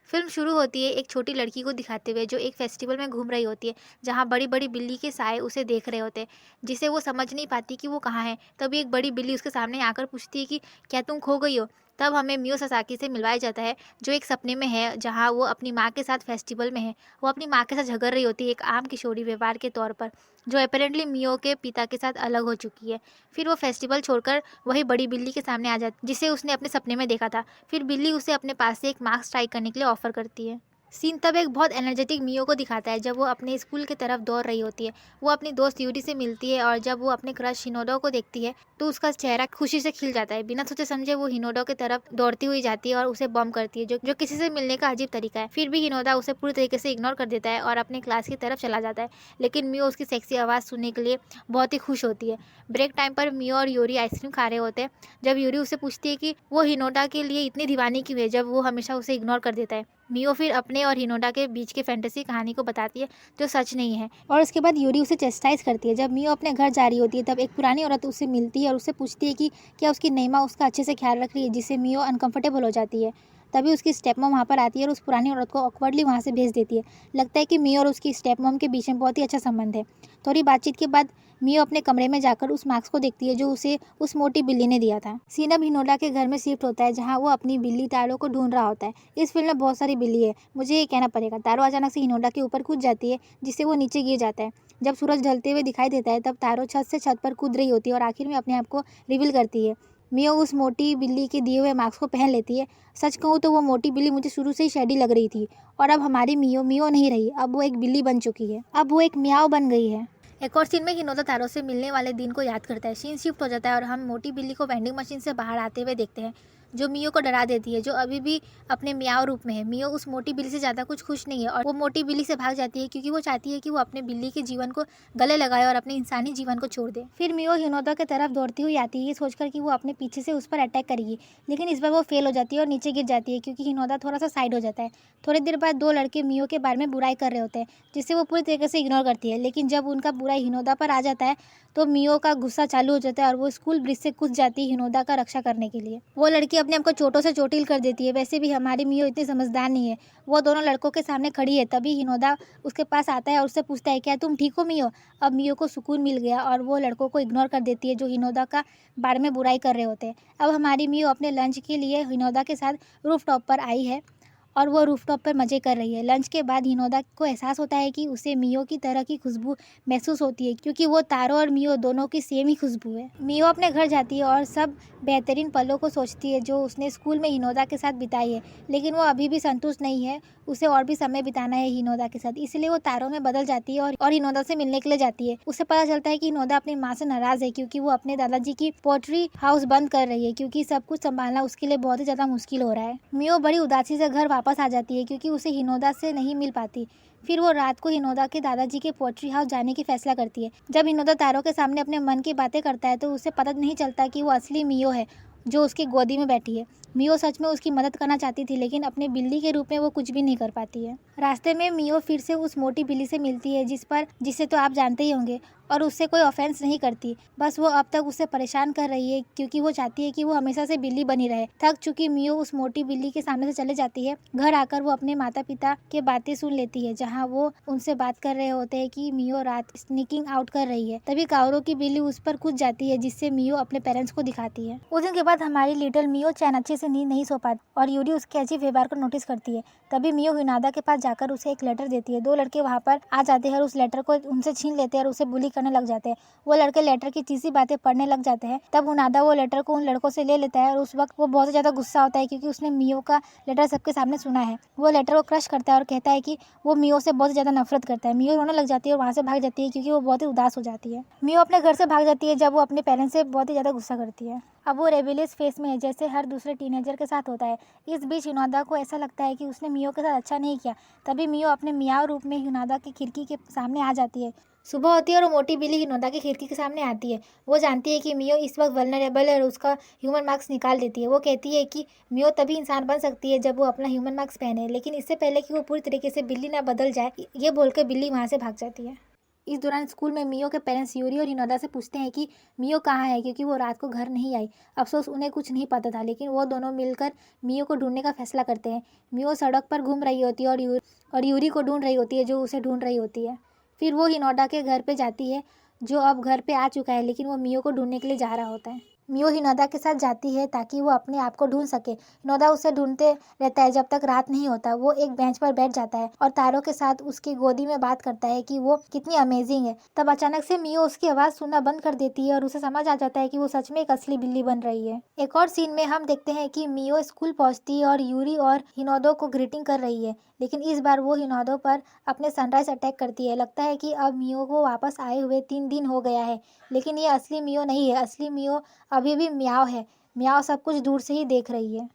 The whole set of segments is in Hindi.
फिल्म शुरू होती है एक छोटी लड़की को दिखाते हुए जो एक फेस्टिवल में घूम रही होती है, जहाँ बड़ी बड़ी बिल्ली के साए उसे देख रहे होते हैं, जिसे वो समझ नहीं पाती कि वो कहाँ है। तभी एक बड़ी बिल्ली उसके सामने आकर पूछती है कि क्या तुम खो गई हो। तब हमें मियो ससाकी से मिलवाया जाता है, जो एक सपने में है, जहाँ वो अपनी माँ के साथ फेस्टिवल में है। वो अपनी माँ के साथ झगड़ रही होती है एक आम किशोरी व्यवहार के तौर पर, जो अपेरेंटली मियो के पिता के साथ अलग हो चुकी है। फिर वो फेस्टिवल छोड़कर वही बड़ी बिल्ली के सामने आ जाती, जिसे उसने अपने सपने में देखा था। फिर बिल्ली उसे अपने पास से एक मास्क ट्राई करने के लिए ऑफर करती है। सीन तब एक बहुत एनर्जेटिक मियो को दिखाता है जब वो अपने स्कूल की तरफ दौड़ रही होती है। वो अपनी दोस्त यूरी से मिलती है और जब वो अपने क्रश हिनोडो को देखती है तो उसका चेहरा खुशी से खिल जाता है। बिना सोचे समझे वो हिनोडो की तरफ दौड़ती हुई जाती है और उसे बम करती है, जो किसी से मिलने का अजीब तरीका है। फिर भी हिनोडा उसे पूरी तरीके से इग्नोर कर देता है और अपने क्लास की तरफ चला जाता है। लेकिन मियो उसकी सेक्सी आवाज़ सुनने के लिए बहुत ही खुश होती है। ब्रेक टाइम पर मियो और यूरी आइसक्रीम खा रहे होते हैं, जब यूरी उसे पूछती है कि वो हिनोडा के लिए इतनी दीवानी क्यों है, जब वो हमेशा उसे इग्नोर कर देता है। मियो फिर अपने और हिनोडा के बीच के फैंटेसी कहानी को बताती है, जो सच नहीं है। और उसके बाद यूरी उसे चेस्टाइज करती है। जब मियो अपने घर जा रही होती है तब एक पुरानी औरत उससे मिलती है और उससे पूछती है कि क्या उसकी नई माँ उसका अच्छे से ख्याल रख रही है, जिससे मियो अनकंफर्टेबल हो जाती है। तभी उसकी स्टेप मॉम वहाँ पर आती है और उस पुरानी औरत को ऑकवर्डली वहाँ से भेज देती है। लगता है कि मियो और उसकी स्टेप मॉम के बीच में बहुत ही अच्छा संबंध है। थोड़ी बातचीत के बाद मियो अपने कमरे में जाकर उस मास्क को देखती है जो उसे उस मोटी बिल्ली ने दिया था। सीन अब हिनोडा के घर में शिफ्ट होता है, जहाँ वो अपनी बिल्ली तारो को ढूंढ रहा होता है। इस फिल्म में बहुत सारी बिल्ली है, मुझे ये कहना पड़ेगा। तारो अचानक से हिनोडा के ऊपर कूद जाती है, जिससे वो नीचे गिर जाता है। जब सूरज ढलते हुए दिखाई देता है तब तारो छत से छत पर कूद रही होती है और आखिर में अपने आप को रिवील करती है। मियो उस मोटी बिल्ली के दिए हुए मास्क को पहन लेती है। सच कहूँ तो वो मोटी बिल्ली मुझे शुरू से ही शैडी लग रही थी, और अब हमारी मियो मियो नहीं रही, अब वो एक बिल्ली बन चुकी है। अब वो एक मियाओ बन गई है। एक और सीन में हिनोदा तारो से मिलने वाले दिन को याद करता है। सीन शिफ्ट हो जाता है और हम मोटी बिल्ली को वेंडिंग मशीन से बाहर आते हुए देखते हैं, जो मियो को डरा देती है, जो अभी भी अपने मियाओ रूप में है। मियो उस मोटी बिल्ली से ज़्यादा कुछ खुश नहीं है और वो मोटी बिल्ली से भाग जाती है, क्योंकि वो चाहती है कि वो अपने बिल्ली के जीवन को गले लगाए और अपने इंसानी जीवन को छोड़ दे। फिर मियो हिनोदा की तरफ दौड़ती हुई आती है, ये सोचकर कि वो अपने पीछे से उस पर अटैक करेगी, लेकिन इस बार वो फेल हो जाती है और नीचे गिर जाती है, क्योंकि हिनोदा थोड़ा सा साइड हो जाता है। थोड़ी देर बाद दो लड़के मियो के बारे में बुराई कर रहे होते हैं, जिसे वो पूरी तरीके से इग्नोर करती है। लेकिन जब उनका बुराई हिनोदा पर आ जाता है तो मियो का गुस्सा चालू हो जाता है और वो स्कूल ब्रिज से कूद जाती है हिनोदा का रक्षा करने के लिए। वो लड़की अपने आप को चोटों से चोटिल कर देती है। वैसे भी हमारी मियो इतनी समझदार नहीं है। वो दोनों लड़कों के सामने खड़ी है, तभी हिनोदा उसके पास आता है और उससे पूछता है, क्या तुम ठीक हो मियो। अब मियो को सुकून मिल गया और वो लड़कों को इग्नोर कर देती है जो हिनोदा का बारे में बुराई कर रहे होते हैं। अब हमारी मियो अपने लंच के लिए हिनोदा के साथ रूफ टॉप पर आई है और वो रूफटॉप पर मज़े कर रही है। लंच के बाद हिनोदा को एहसास होता है कि उसे मियो की तरह की खुशबू महसूस होती है, क्योंकि वो तारो और मियो दोनों की सेम ही खुशबू है। मियो अपने घर जाती है और सब बेहतरीन पलों को सोचती है जो उसने स्कूल में हिनोदा के साथ बिताई है, लेकिन वो अभी भी संतुष्ट नहीं है। उसे और भी समय बिताना है हिनोदा के साथ, इसलिए वो तारो में बदल जाती है और हिनोदा से मिलने के लिए जाती है। उसे पता चलता है कि हिनोदा अपनी माँ से नाराज़ है, क्योंकि वो अपने दादाजी की पोट्री हाउस बंद कर रही है, क्योंकि सब कुछ संभालना उसके लिए बहुत ही ज़्यादा मुश्किल हो रहा है। मियो बड़ी उदासी से घर वापस आ जाती है, क्योंकि उसे हिनोदा से नहीं मिल पाती। फिर वो रात को हिनोदा के दादाजी के पोट्री हाउस जाने की फैसला करती है। जब हिनोदा तारो के सामने अपने मन की बातें करता है तो उसे पता नहीं चलता कि वो असली मियो है जो उसकी गोदी में बैठी है। मियो सच में उसकी मदद करना चाहती थी, लेकिन अपने बिल्ली के रूप में वो कुछ भी नहीं कर पाती है। रास्ते में मियो फिर से उस मोटी बिल्ली से मिलती है, जिसे तो आप जानते ही होंगे, और उससे कोई ऑफेंस नहीं करती। बस वो अब तक उसे परेशान कर रही है, क्योंकि वो चाहती है कि वो हमेशा से बिल्ली बनी रहे। थक चुकी मियो उस मोटी बिल्ली के सामने से चले जाती है। घर आकर वो अपने माता पिता के बातें सुन लेती है, जहाँ वो उनसे बात कर रहे होते हैं कि मियो रात स्नीकिंग आउट कर रही है। तभी काओरो की बिल्ली उस पर कूद जाती है, जिससे मियो अपने पेरेंट्स को दिखाती है। उस दिन के बाद हमारी लिटिल मियो चैन अच्छे से नींद नहीं सो पाती और यूरी उसके अजीब व्यवहार को नोटिस करती है। तभी मियो हिनादा के पास जाकर उसे एक लेटर देती है। दो लड़के वहाँ पर आ जाते हैं और उस लेटर को उनसे छीन लेते हैं और उसे बुली करने लग जाते हैं। वो लड़के लेटर की चीज़ी बातें पढ़ने लग जाते हैं। तब हुनादा वो लेटर को उन लड़कों से ले लेता है और उस वक्त वो बहुत ज़्यादा गुस्सा होता है, क्योंकि उसने मियो का लेटर सबके सामने सुना है। वो लेटर को क्रश करता है और कहता है कि वो मियो से बहुत ज़्यादा नफरत करता है। मियो रोने लग जाती है और वहाँ से भाग जाती है, क्योंकि वो बहुत ही उदास हो जाती है। मियो अपने घर से भाग जाती है जब वो अपने पेरेंट्स से बहुत ही ज़्यादा गुस्सा करती है। अब वो रेबेलियस फेस में है, जैसे हर दूसरे टीनेजर के साथ होता है। इस बीच हिनादा को ऐसा लगता है कि उसने मियो के साथ अच्छा नहीं किया। तभी मियो अपने मियाओ रूप में हिनादा की खिड़की के सामने आ जाती है। सुबह होती है और वो मोटी बिल्ली हिनोदा की खिड़की के सामने आती है। वो जानती है कि मियो इस वक्त वल्नरेबल है और उसका ह्यूमन मार्क्स निकाल देती है। वो कहती है कि मियो तभी इंसान बन सकती है जब वो अपना ह्यूमन मार्क्स पहने, लेकिन इससे पहले कि वो पूरी तरीके से बिल्ली ना बदल जाए, ये बोलकर बिल्ली वहाँ से भाग जाती है। इस दौरान स्कूल में मियो के पेरेंट्स यूरी और हिनोदा से पूछते हैं कि मियो कहाँ है, क्योंकि वो रात को घर नहीं आई। अफसोस उन्हें कुछ नहीं पता था, लेकिन वो दोनों मिलकर मियो को ढूंढने का फैसला करते हैं। मियो सड़क पर घूम रही होती है और यूरी को ढूंढ रही होती है, जो उसे ढूंढ रही होती है। फिर वो हिनोदा के घर पे जाती है, जो अब घर पे आ चुका है, लेकिन वो मियो को ढूंढने के लिए जा रहा होता है। मियो हिनोदा के साथ जाती है ताकि वो अपने आप को ढूंढ सके। हिनोदा उसे ढूंढते रहता है जब तक रात नहीं होता। वो एक बेंच पर बैठ जाता है और तारों के साथ उसकी गोदी में बात करता है कि वो कितनी अमेजिंग है। तब अचानक से मियो उसकी आवाज़ सुनना बंद कर देती है और उसे समझ आ जाता है कि वो सच में एक असली बिल्ली बन रही है। एक और सीन में हम देखते हैं कि मियो स्कूल पहुंचती है और यूरी और हिनोदो को ग्रीटिंग कर रही है, लेकिन इस बार वो हिनोदो पर अपने सनराइज अटैक करती है। लगता है कि अब मियो को वापस आए हुए 3 दिन हो गया है, लेकिन ये असली मियो नहीं है। असली मियो अभी भी म्याओ है। म्याओ सब कुछ दूर से ही देख रही है।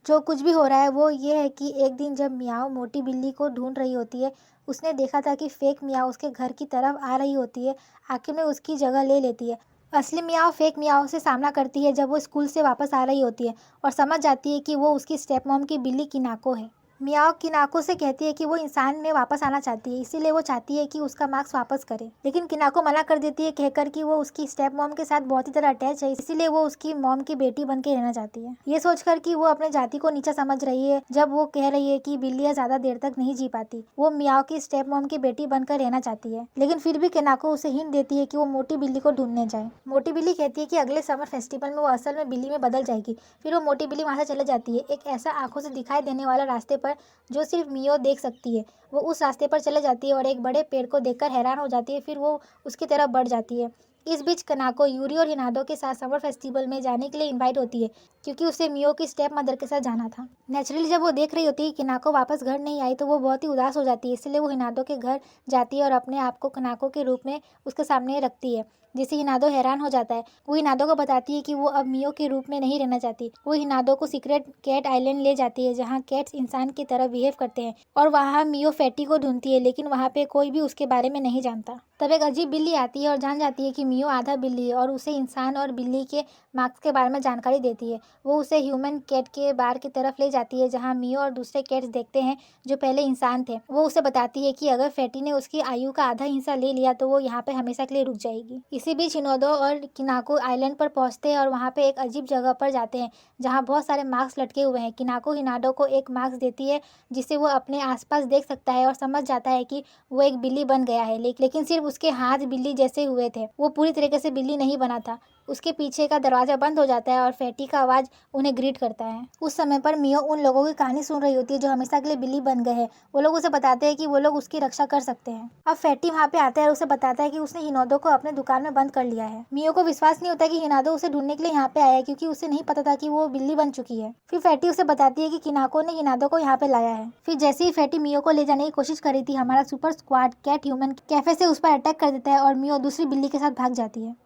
जो कुछ भी हो रहा है वो ये है कि एक दिन जब म्याओ मोटी बिल्ली को ढूंढ रही होती है, उसने देखा था कि फेक म्याओ उसके घर की तरफ आ रही होती है। आखिर में उसकी जगह ले लेती है। असली म्याओ फेक म्याओ से सामना करती है जब वो स्कूल से वापस आ रही होती है और समझ जाती है कि वो उसकी स्टेप मॉम की बिल्ली किनाको है। मियाओ किनाको से कहती है कि वो इंसान में वापस आना चाहती है, इसीलिए वो चाहती है कि उसका मार्क्स वापस करे। लेकिन किनाको मना कर देती है, कहकर कि वो उसकी स्टेप मॉम के साथ बहुत ही तरह अटैच है, इसीलिए वो उसकी मॉम की बेटी बन के रहना चाहती है। ये सोचकर कि वो अपने जाति को नीचा समझ रही है जब वो कह रही है कि बिल्लियाँ ज्यादा देर तक नहीं जी पाती। वो मियाओ की स्टेप मॉम की बेटी बनकर रहना चाहती है, लेकिन फिर भी किनाको उसे हिंट देती है कि वो मोटी बिल्ली को ढूंढने जाए। मोटी बिल्ली कहती है कि अगले समर फेस्टिवल में वो असल में बिल्ली में बदल जाएगी। फिर वो मोटी बिल्ली वहाँ से चले जाती है, एक ऐसा आंखों से दिखाई देने वाला रास्ते पर जो सिर्फ मियो देख सकती है। वो उस रास्ते पर चले जाती है और एक बड़े पेड़ को देखकर हैरान हो जाती है। फिर वो उसकी तरफ बढ़ जाती है। इस बीच कनाको यूरी और हिनादो के साथ समर फेस्टिवल में जाने के लिए इनवाइट होती है, क्योंकि उसे मियो की स्टेप मदर के साथ जाना था। नेचुरली जब वो देख रही होती है कि कनाको वापस घर नहीं आई तो वो बहुत ही उदास हो जाती है, इसलिए वो हिनादो के घर जाती है और अपने आप को कनाको के रूप में उसके सामने रखती है, जिससे हिनादो हैरान हो जाता है। वो हिनादो को बताती है कि वो अब मियो के रूप में नहीं रहना चाहती। वो हिनादो को सीक्रेट कैट आइलैंड ले जाती है, जहाँ कैट्स इंसान की तरह बिहेव करते हैं, और वहाँ मियो फैटी को ढूंढती है, लेकिन वहाँ पे कोई भी उसके बारे में नहीं जानता। तब एक अजीब बिल्ली आती है और जान जाती है कि मियो आधा बिल्ली है और उसे इंसान और बिल्ली के मार्क्स के बारे में जानकारी देती है। वो उसे ह्यूमन कैट के बार की तरफ ले जाती है, जहाँ मियो और दूसरे कैट्स देखते हैं जो पहले इंसान थे। वो उसे बताती है कि अगर फैटी ने उसकी आयु का आधा हिस्सा ले लिया तो वो यहाँ पे हमेशा के लिए रुक जाएगी। इसी बीच हिनोदो और किनाको आइलैंड पर पहुंचते हैं और वहाँ पे एक अजीब जगह पर जाते हैं जहाँ बहुत सारे मार्क्स लटके हुए हैं। किनाको हिनादो को एक मार्क्स देती है जिसे वो अपने आसपास देख सकता है और समझ जाता है कि वो एक बिल्ली बन गया है, लेकिन सिर्फ उसके हाथ बिल्ली जैसे हुए थे। वो पूरी तरीके से बिल्ली नहीं बना था। उसके पीछे का दरवाजा बंद हो जाता है और फैटी का आवाज उन्हें ग्रीट करता है। उस समय पर मियो उन लोगों की कहानी सुन रही होती है जो हमेशा के लिए बिल्ली बन गए हैं। वो लोग उसे बताते हैं कि वो लोग उसकी रक्षा कर सकते हैं। अब फैटी वहाँ पे आता है और उसे बताता है कि उसने हिनोदो को अपने दुकान में बंद कर लिया है। मियो को विश्वास नहीं होता कि हिनादो उसे ढूंढने के लिए यहाँ पे आया है, क्योंकि उसे नहीं पता था कि वो बिल्ली बन चुकी है। फिर फैटी उसे बताती है कि किनाको ने हिनादो को यहाँ पे लाया है। फिर जैसे ही फैटी मियो को ले जाने की कोशिश कर रही थी, हमारा super squad cat human cafe से उस पर अटैक कर देता है और मियो दूसरी बिल्ली के साथ भाग जाती है।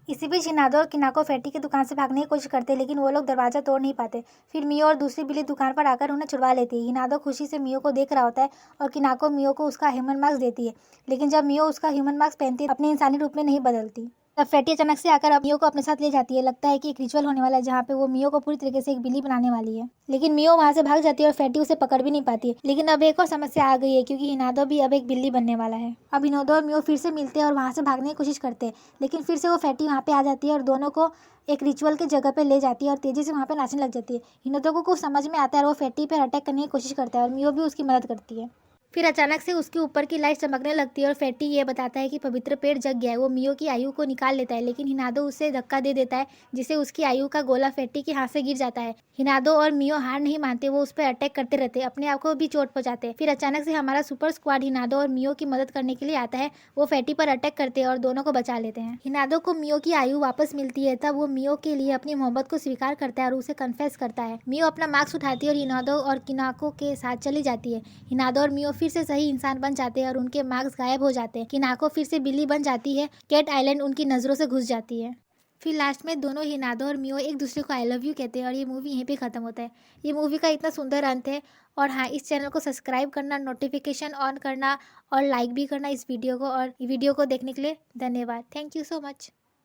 इसी बीच हिनादो और किनाको फैटी की दुकान से भागने की कोशिश करते हैं, लेकिन वो लोग दरवाजा तोड़ नहीं पाते। फिर मियो और दूसरी बिल्ली दुकान पर आकर उन्हें छुड़वा लेती है। हिनादो खुशी से मियो को देख रहा होता है और किनाको मियो को उसका ह्यूमन मार्क्स देती है, लेकिन जब मियो उसका ह्यूमन मार्क्स पहनती है अपने इंसानी रूप में नहीं बदलती। तब फैटी अचानक से आकर अब मियो को अपने साथ ले जाती है। लगता है कि एक रिचुअल होने वाला है जहाँ पे वो मियो को पूरी तरीके से एक बिल्ली बनाने वाली है, लेकिन मियो वहाँ से भाग जाती है और फैटी उसे पकड़ भी नहीं पाती। लेकिन अब एक और समस्या आ गई है, क्योंकि हिनादो भी अब एक बिल्ली बनने वाला है। अब हिनादो और मियो फिर से मिलते हैं और वहाँ से भागने की कोशिश करते हैं, लेकिन फिर से वो फैटी वहाँ पे आ जाती है और दोनों को एक रिचुअल की जगह पे ले जाती है और तेजी से वहाँ पे नाचने लग जाती है। हिनादो को कुछ समझ में आता है और वो फैटी पर अटैक करने की कोशिश करता है और मियो भी उसकी मदद करती है। फिर अचानक से उसके ऊपर की लाइट चमकने लगती है और फैटी ये बताता है कि पवित्र पेड़ जग गया है। वो मियो की आयु को निकाल लेता है, लेकिन हिनादो उसे धक्का दे देता है, जिससे उसकी आयु का गोला फैटी के हाथ से गिर जाता है। हिनादो और मियो हार नहीं मानते, वो उस पर अटैक करते रहते, अपने आप को भी चोट पहुंचाते हैं। फिर अचानक से हमारा सुपर स्क्वाड हिनादो और मियो की मदद करने के लिए आता है। वो फैटी पर अटैक करते हैं और दोनों को बचा लेते हैं। हिनादो को मियो की आयु वापस मिलती है। तब वो मियो के लिए अपनी मोहब्बत को स्वीकार करता है और उसे कन्फेस करता है। मियो अपना मार्क्स उठाती है और हिनादो और किनाको के साथ चली जाती है। हिनादो और मियो फिर से सही इंसान बन जाते हैं और उनके मार्क्स गायब हो जाते हैं। किनाको फिर से बिल्ली बन जाती है। कैट आइलैंड उनकी नजरों से घुस जाती है। फिर लास्ट में दोनों हिनादो और मियो एक दूसरे को आई लव यू कहते हैं और ये मूवी यहीं पे ख़त्म होता है। ये मूवी का इतना सुंदर अंत है। और हाँ, इस चैनल को सब्सक्राइब करना, नोटिफिकेशन ऑन करना और लाइक भी करना इस वीडियो को, और वीडियो को देखने के लिए धन्यवाद। Thank you so much.